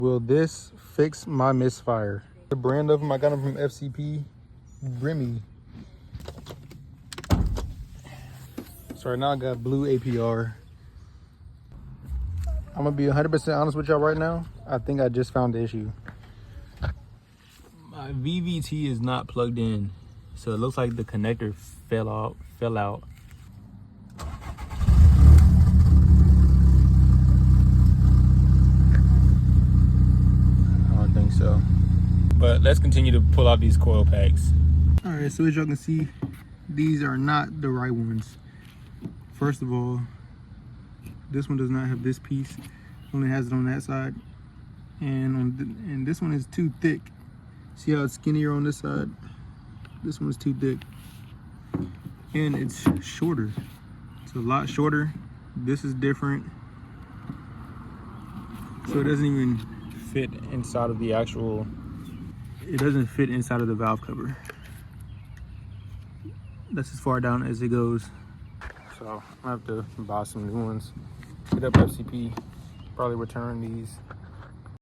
Will this fix my misfire? The brand of them, I got them from FCP, Brimmy. So right now I got blue APR. I'm gonna be 100% honest with y'all right now. I think I just found the issue. My VVT is not plugged in, so it looks like the connector fell out. I don't think so. But let's continue to pull out these coil packs. All right, so as y'all can see, these are not the right ones. First of all, this one does not have this piece. It only has it on that side. And this one is too thick. See how it's skinnier on this side? This one is too thick. And it's shorter. It's a lot shorter. This is different. So it doesn't even fit inside of the actual, it doesn't fit inside of the valve cover. That's as far down as it goes. So I have to buy some new ones. Hit up FCP, probably return these.